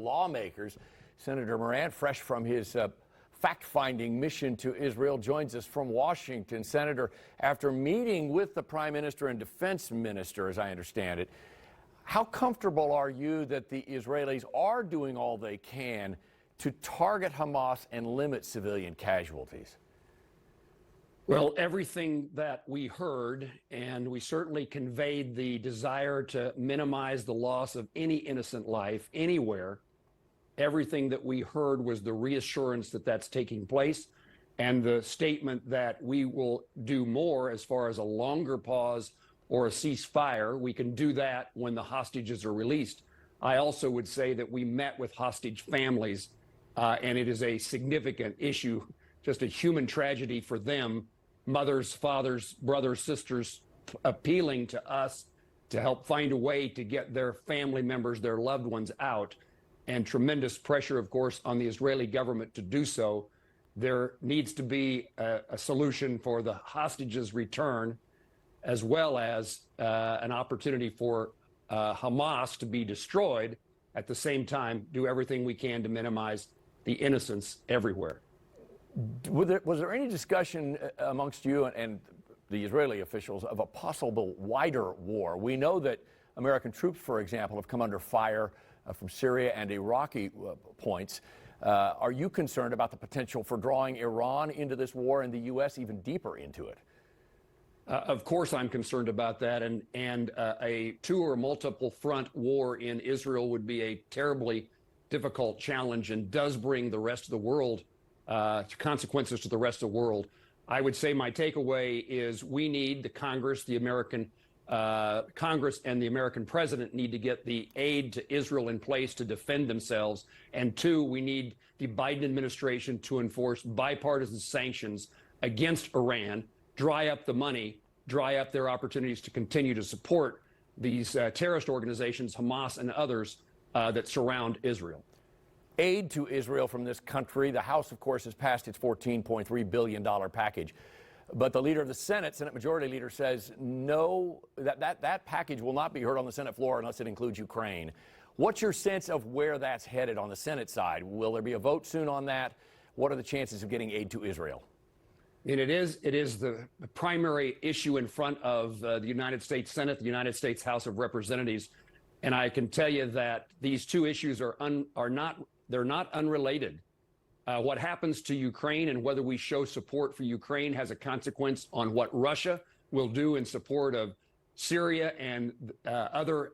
lawmakers. Senator Moran, fresh from his fact-finding mission to Israel, joins us from Washington. Senator, after meeting with the Prime Minister and Defense Minister, as I understand it, how comfortable are you that the Israelis are doing all they can to target Hamas and limit civilian casualties? Well, everything that we heard, and we certainly conveyed the desire to minimize the loss of any innocent life anywhere, everything that we heard was the reassurance that that's taking place and the statement that we will do more as far as a longer pause or a ceasefire. We can do that when the hostages are released. I also would say that we met with hostage families, and it is a significant issue, just a human tragedy for them, mothers, fathers, brothers, sisters, appealing to us to help find a way to get their family members, their loved ones out, and tremendous pressure, of course, on the Israeli government to do so. There needs to be a solution for the hostages' return, as well as an opportunity for Hamas to be destroyed. At the same time, do everything we can to minimize the innocents everywhere. Was there any discussion amongst you and the Israeli officials of a possible wider war? We know that American troops, for example, have come under fire from Syria and Iraqi points. Are you concerned about the potential for drawing Iran into this war and the U.S. even deeper into it? Of course, I'm concerned about that, and a two or multiple front war in Israel would be a terribly difficult challenge and does bring the rest of the world consequences to the rest of the world. I would say my takeaway is we need the Congress, the American Congress and the American president need to get the aid to Israel in place to defend themselves. And two, we need the Biden administration to enforce bipartisan sanctions against Iran, dry up the money, dry up their opportunities to continue to support these terrorist organizations, Hamas and others that surround Israel. Aid to Israel from this country. The House, of course, has passed its $14.3 billion package. But the leader of the Senate Majority Leader, says no, that package will not be heard on the Senate floor unless it includes Ukraine. What's your sense of where that's headed on the Senate side? Will there be a vote soon on that? What are the chances of getting aid to Israel? And it is the primary issue in front of the United States Senate, the United States House of Representatives. And I can tell you that these two issues are not unrelated. What happens to Ukraine and whether we show support for Ukraine has a consequence on what Russia will do in support of Syria and other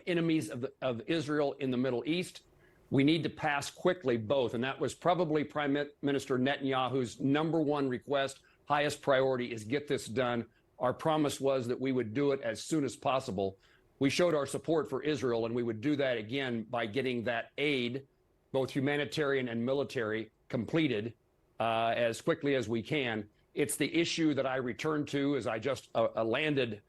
enemies of Israel in the Middle East. We need to pass quickly both, and that was probably Prime Minister Netanyahu's number one request, highest priority is get this done. Our promise was that we would do it as soon as possible. We showed our support for Israel, and we would do that again by getting that aid, both humanitarian and military, completed as quickly as we can. It's the issue that I return to as I just landed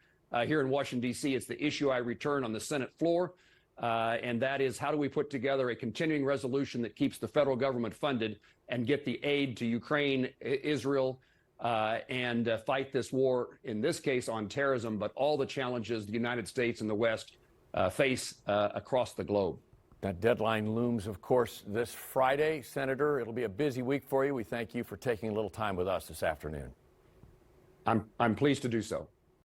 here in Washington, D.C. It's the issue I return on the Senate floor, and that is how do we put together a continuing resolution that keeps the federal government funded and get the aid to Ukraine, Israel, and fight this war, in this case on terrorism, but all the challenges the United States and the West face across the globe. That deadline looms, of course, this Friday. Senator, it'll be a busy week for you. We thank you for taking a little time with us this afternoon. I'm pleased to do so.